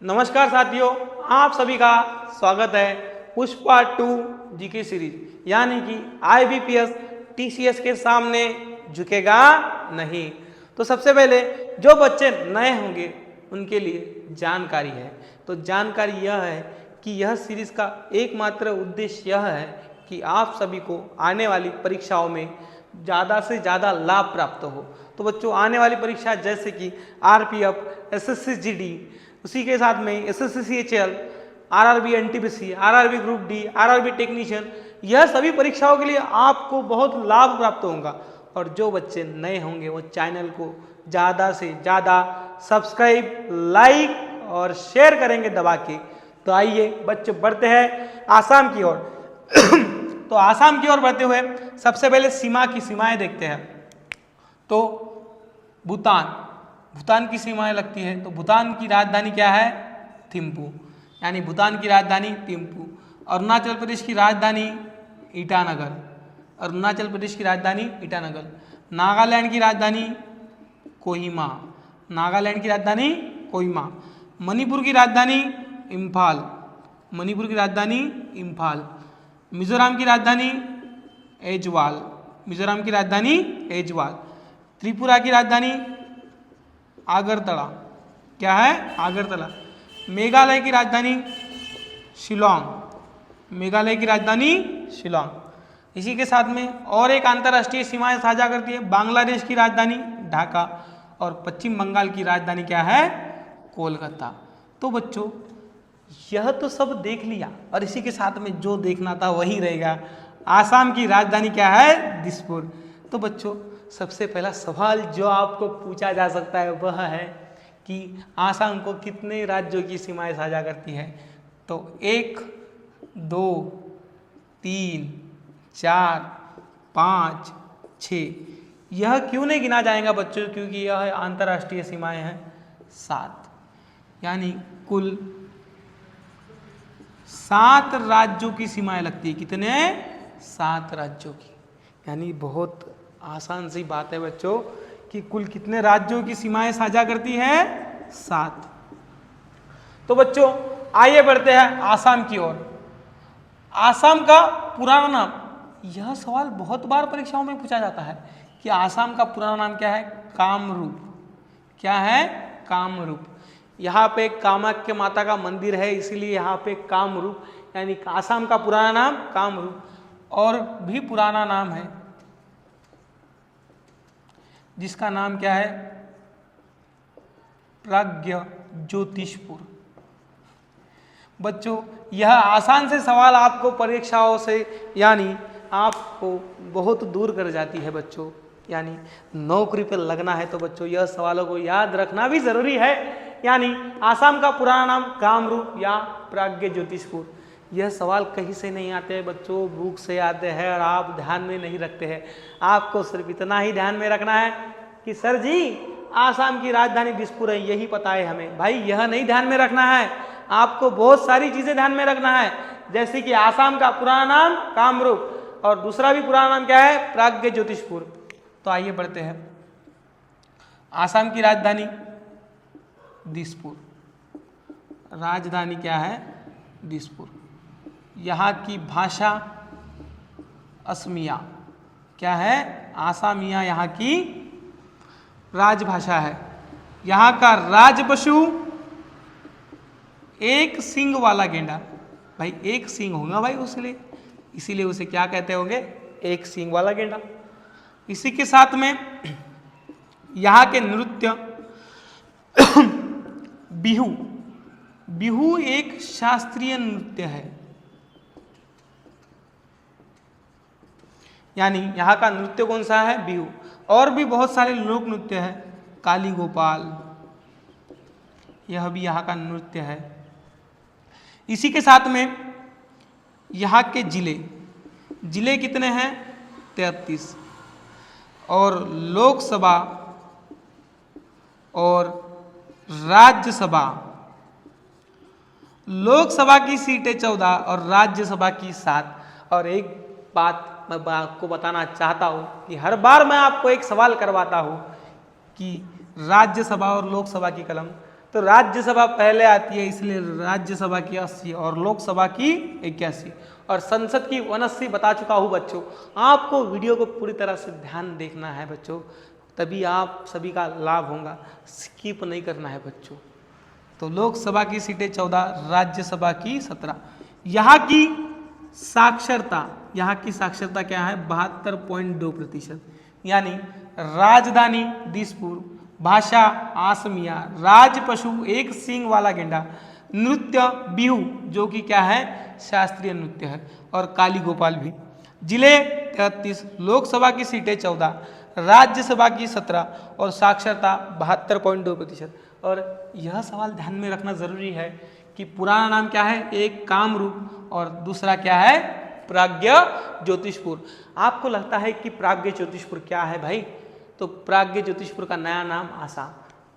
नमस्कार साथियों, आप सभी का स्वागत है पुष्पा 2 जीके सीरीज यानी कि IBPS TCS के सामने झुकेगा नहीं। तो सबसे पहले जो बच्चे नए होंगे उनके लिए जानकारी है। तो जानकारी यह है कि यह सीरीज का एकमात्र उद्देश्य यह है कि आप सभी को आने वाली परीक्षाओं में ज़्यादा से ज़्यादा लाभ प्राप्त हो। तो बच्चों, आने वाली परीक्षा जैसे कि RPF, SSC GD, उसी के साथ में SSC CHL, RRB NTPC, RRB group D, RRB technician, यह सभी परीक्षाओं के लिए आपको बहुत लाभ प्राप्त होगा। और जो बच्चे नए होंगे वो चैनल को ज़्यादा से ज़्यादा सब्सक्राइब, लाइक और शेयर करेंगे दबा के। तो आइए बच्चों बढ़ते हैं आसाम की ओर। तो आसाम की ओर बढ़ते हुए सबसे पहले सीमाएं देखते हैं। तो भूटान की सीमाएं लगती है। तो भूटान की राजधानी क्या है? थिम्पू, यानी भूटान की राजधानी थिम्पू। अरुणाचल प्रदेश की राजधानी ईटानगर, अरुणाचल प्रदेश की राजधानी ईटानगर। नागालैंड की राजधानी कोहिमा, नागालैंड की राजधानी कोहिमा। मणिपुर की राजधानी इम्फाल, मणिपुर की राजधानी इम्फाल। मिजोरम की राजधानी ऐजवाल, मिजोरम की राजधानी ऐजवाल। त्रिपुरा की राजधानी आगरतला, क्या है? आगरतला। मेघालय की राजधानी शिलोंग, मेघालय की राजधानी शिलोंग। इसी के साथ में और एक अंतर्राष्ट्रीय सीमाएं साझा करती है। बांग्लादेश की राजधानी ढाका और पश्चिम बंगाल की राजधानी क्या है? कोलकाता। तो बच्चों, यह तो सब देख लिया और इसी के साथ में जो देखना था वही रहेगा। आसाम की राजधानी क्या है? दिसपुर। तो बच्चों, सबसे पहला सवाल जो आपको पूछा जा सकता है वह है कि आसाम को कितने राज्यों की सीमाएं साझा करती है? तो 1, 2, 3, 4, 5, 6। यह क्यों नहीं गिना जाएगा बच्चों? क्योंकि यह अंतर्राष्ट्रीय सीमाएं हैं 7, यानी कुल 7 राज्यों की सीमाएं लगती है। कितने? 7 राज्यों की। यानी बहुत आसान सी बात है बच्चों कि कुल कितने राज्यों की सीमाएं साझा करती है? 7। तो बच्चों, आइए बढ़ते हैं आसाम की ओर। आसाम का पुराना नाम, यह सवाल बहुत बार परीक्षाओं में पूछा जाता है कि आसाम का पुराना नाम क्या है? कामरूप। क्या है? कामरूप। यहाँ पे कामाख्या माता का मंदिर है, इसीलिए यहाँ पे कामरूप, यानी आसाम का पुराना नाम कामरूप। और भी पुराना नाम है जिसका नाम क्या है? प्राग्ज्योतिषपुर। बच्चों, यह आसान से सवाल आपको परीक्षाओं से यानी आपको बहुत दूर कर जाती है बच्चों। यानी नौकरी पर लगना है तो बच्चों यह सवालों को याद रखना भी जरूरी है। यानी आसाम का पुराना नाम कामरूप या प्राग्ज्योतिषपुर। यह सवाल कहीं से नहीं आते हैं बच्चों, बुक से आते हैं और आप ध्यान में नहीं रखते हैं। आपको सिर्फ इतना ही ध्यान में रखना है कि सर जी आसाम की राजधानी दिसपुर है, यही पता है हमें। भाई, यह नहीं ध्यान में रखना है, आपको बहुत सारी चीजें ध्यान में रखना है। जैसे कि आसाम का पुराना नाम कामरूप और दूसरा भी पुराना नाम क्या है? प्राग्ज्योतिषपुर। तो आइए बढ़ते हैं। आसाम की राजधानी दिसपुर, राजधानी क्या है? दिसपुर। यहाँ की भाषा असमिया, क्या है? आसामिया यहाँ की राजभाषा है। यहाँ का राज पशु एक सींग वाला गेंडा। भाई, एक सींग होगा भाई उसके इसीलिए उसे क्या कहते होंगे? एक सींग वाला गेंडा। इसी के साथ में यहाँ के नृत्य बिहू, बिहू एक शास्त्रीय नृत्य है। यानी यहाँ का नृत्य कौन सा है? बिहू। और भी बहुत सारे लोक नृत्य है। काली गोपाल, यह भी यहाँ का नृत्य है। इसी के साथ में यहाँ के जिले कितने हैं? 33। और लोकसभा और राज्यसभा, लोकसभा की सीटें 14 और राज्यसभा की 7। और एक बात मैं आपको बताना चाहता हूँ कि हर बार मैं आपको एक सवाल करवाता हूँ कि राज्यसभा और लोकसभा की कलम तो राज्यसभा पहले आती है, इसलिए राज्यसभा की 80 और लोकसभा की 81 और संसद की 79 बता चुका हूँ बच्चों। आपको वीडियो को पूरी तरह से ध्यान देखना है बच्चों, तभी आप सभी का लाभ होगा, स्किप नहीं करना है बच्चों। तो लोकसभा की सीटें 14, राज्यसभा की 17। यहाँ की साक्षरता क्या है? 72.2%। यानी राजधानी दिसपुर, भाषा आसमिया, राज पशु एक सींग वाला गेंडा, नृत्य बिहू जो कि क्या है? शास्त्रीय नृत्य है, और काली गोपाल भी। जिले 33, लोकसभा की सीटें 14, राज्यसभा की 17 और साक्षरता 72.2%। और यह सवाल ध्यान में रखना जरूरी है कि पुराना नाम क्या है? एक कामरूप और दूसरा क्या है? प्राज्ञ ज्योतिषपुर। आपको लगता है कि प्राज्ञ ज्योतिषपुर क्या है भाई? तो प्राज्ञ ज्योतिषपुर का नया नाम आसाम,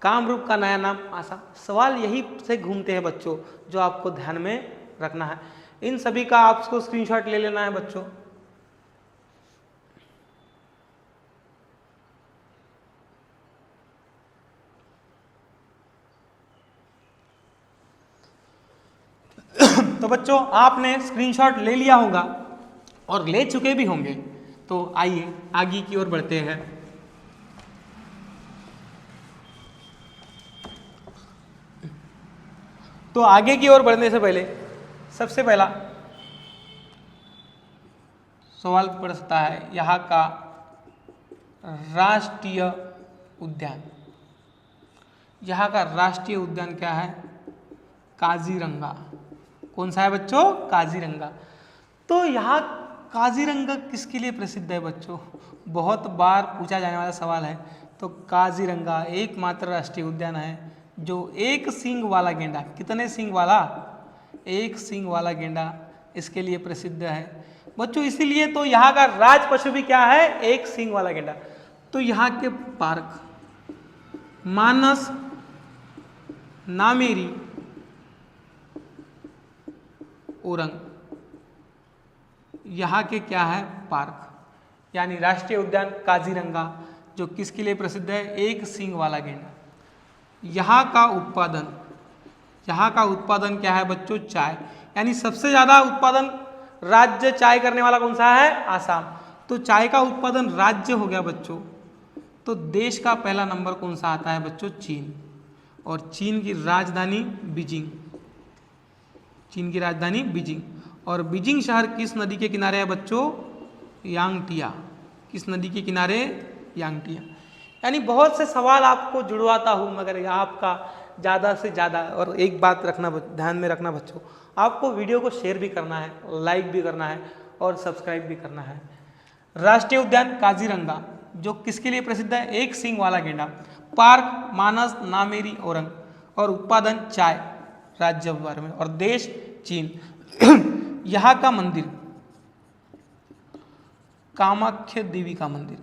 कामरूप का नया नाम आसाम। सवाल यही से घूमते हैं बच्चों, जो आपको ध्यान में रखना है। इन सभी का आपको स्क्रीनशॉट ले लेना है बच्चों। तो बच्चों आपने स्क्रीनशॉट ले लिया होगा और ले चुके भी होंगे। तो आइए आगे की ओर बढ़ते हैं। तो आगे की ओर बढ़ने से पहले सबसे पहला सवाल पड़ सकता है यहाँ का राष्ट्रीय उद्यान। यहाँ का राष्ट्रीय उद्यान क्या है? काजीरंगा। कौन सा है बच्चों? काजीरंगा। तो यहाँ काजीरंगा किसके लिए प्रसिद्ध है बच्चों? बहुत बार पूछा जाने वाला सवाल है। तो काजीरंगा एकमात्र राष्ट्रीय उद्यान है जो एक सींग वाला गेंडा, कितने सींग वाला? एक सींग वाला गेंडा इसके लिए प्रसिद्ध है बच्चों। इसीलिए तो यहाँ का राज पशु भी क्या है? एक सींग वाला गेंडा। तो यहाँ के पार्क मानस, नामेरी, ओरंग, यहाँ के क्या है? पार्क, यानी राष्ट्रीय उद्यान काजीरंगा जो किसके लिए प्रसिद्ध है? एक सींग वाला गेंडा। यहाँ का उत्पादन क्या है बच्चों? चाय, यानी सबसे ज़्यादा उत्पादन राज्य चाय करने वाला कौन सा है? आसाम। तो चाय का उत्पादन राज्य हो गया बच्चों। तो देश का पहला नंबर कौन सा आता है बच्चों? चीन। और चीन की राजधानी बीजिंग। और बीजिंग शहर किस नदी के किनारे है बच्चों? यांगटिया। किस नदी के किनारे? यांगटिया। यानी बहुत से सवाल आपको जुड़वाता हूँ, मगर आपका ज़्यादा से ज़्यादा, और एक बात रखना ध्यान में रखना बच्चों, आपको वीडियो को शेयर भी करना है, लाइक भी करना है और सब्सक्राइब भी करना है। राष्ट्रीय उद्यान काजीरंगा जो किसके लिए प्रसिद्ध है? एक सींग वाला गेंडा। पार्क मानस, नामेरी, ओरंग। और उत्पादन चाय राज्य भर में। और देश चीन। यहाँ का मंदिर कामाख्य देवी का मंदिर,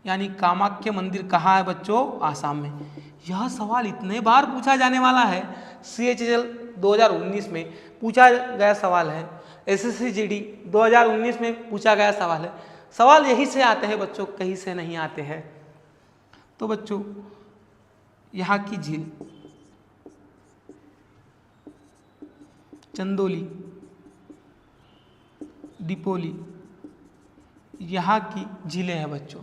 यानी कामाख्य मंदिर कहाँ है बच्चों? आसाम में। यह सवाल इतने बार पूछा जाने वाला है, CHL 2019 में पूछा गया सवाल है, SSC GD 2019 में पूछा गया सवाल है। सवाल यही से आते हैं बच्चों, कहीं से नहीं आते हैं। तो बच्चों यहाँ की झील चंदोली, डिपोली, यहाँ की झीलें हैं बच्चों।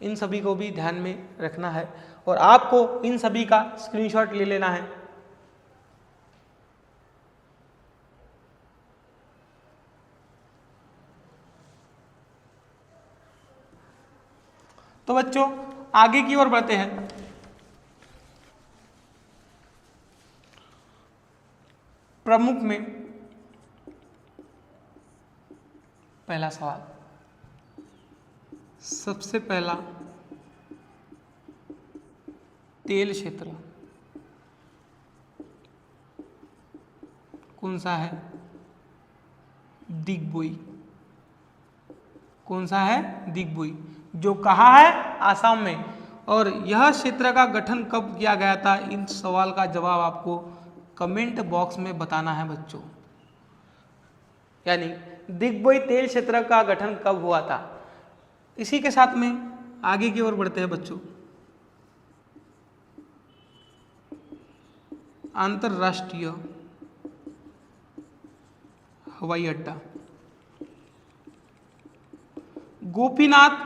इन सभी को भी ध्यान में रखना है और आपको इन सभी का स्क्रीनशॉट ले लेना है। तो बच्चों आगे की ओर बढ़ते हैं। प्रमुख में पहला सवाल, सबसे पहला तेल क्षेत्र कौन सा है? दिग्बोई। कौन सा है? दिग्बोई, जो कहाँ है? आसाम में। और यह क्षेत्र का गठन कब किया गया था? इन सवाल का जवाब आपको कमेंट बॉक्स में बताना है बच्चों। यानी दिग्बोई तेल क्षेत्र का गठन कब हुआ था? इसी के साथ में आगे की ओर बढ़ते हैं बच्चों। अंतरराष्ट्रीय हवाई अड्डा। गोपीनाथ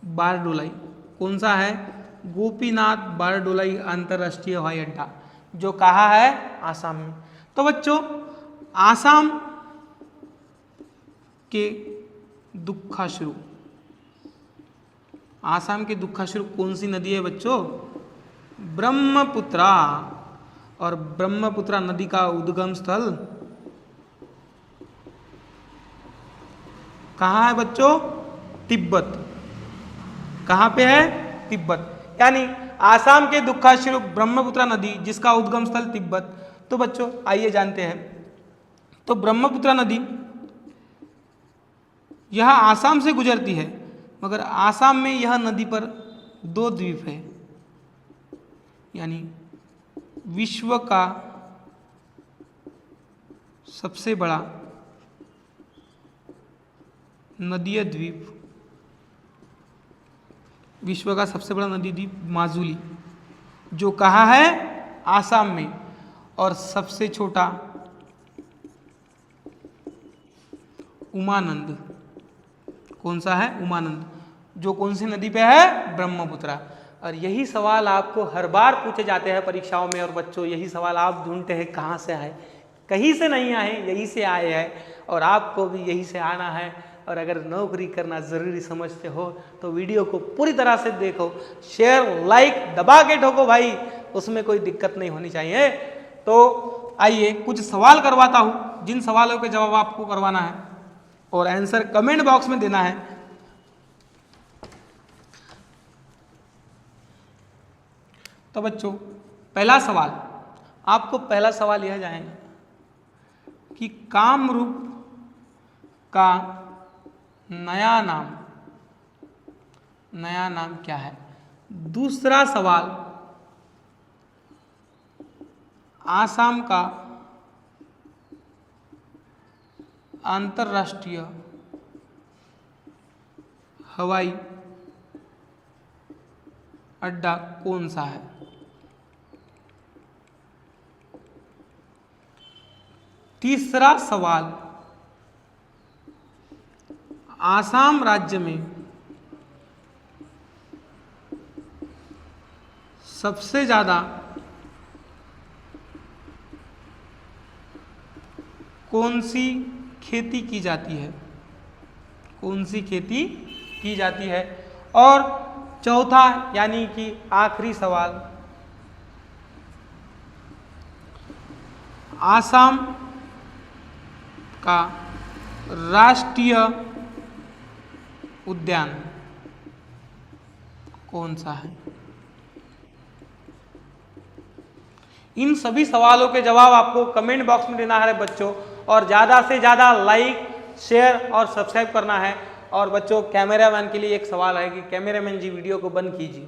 बारडोलाई, कौन सा है? गोपीनाथ बारडोलाई अंतरराष्ट्रीय हवाई अड्डा, जो कहाँ है? आसाम में। तो बच्चों आसाम के दुखाश्रु, आसाम के दुखाश्रु कौन सी नदी है बच्चों? ब्रह्मपुत्रा। और ब्रह्मपुत्रा नदी का उद्गम स्थल कहाँ है बच्चों? तिब्बत। कहाँ पे है? तिब्बत। यानी आसाम के दुखाश्रु ब्रह्मपुत्रा नदी, जिसका उद्गम स्थल तिब्बत। तो बच्चों आइए जानते हैं। तो ब्रह्मपुत्रा नदी यह आसाम से गुजरती है, मगर आसाम में यह नदी पर 2 द्वीप है, यानी विश्व का सबसे बड़ा नदीय द्वीप, विश्व का सबसे बड़ा नदी द्वीप माजुली, जो कहाँ है? आसाम में। और सबसे छोटा उमानंद, कौन सा है? उमानंद, जो कौन सी नदी पे है? ब्रह्मपुत्रा। और यही सवाल आपको हर बार पूछे जाते हैं परीक्षाओं में। और बच्चों यही सवाल आप ढूंढते हैं कहाँ से आए? कहीं से नहीं आए, यहीं से आए हैं। और आपको भी यहीं से आना है। और अगर नौकरी करना ज़रूरी समझते हो तो वीडियो को पूरी तरह से देखो, शेयर लाइक दबा के ठोको भाई, उसमें कोई दिक्कत नहीं होनी चाहिए। तो आइए कुछ सवाल करवाता हूँ, जिन सवालों के जवाब आपको करवाना है और आंसर कमेंट बॉक्स में देना है। तो बच्चों पहला सवाल, आपको पहला सवाल यह जाएगा कि कामरूप का नया नाम क्या है? दूसरा सवाल, आसाम का अंतरराष्ट्रीय हवाई अड्डा कौन सा है? तीसरा सवाल, आसाम राज्य में सबसे ज़्यादा कौन सी खेती की जाती है? कौन सी खेती की जाती है? और चौथा यानी कि आखिरी सवाल, आसाम का राष्ट्रीय उद्यान कौन सा है? इन सभी सवालों के जवाब आपको कमेंट बॉक्स में देना है बच्चों। और ज़्यादा से ज़्यादा लाइक, शेयर और सब्सक्राइब करना है। और बच्चों कैमरामैन के लिए एक सवाल है कि कैमरामैन जी वीडियो को बंद कीजिए।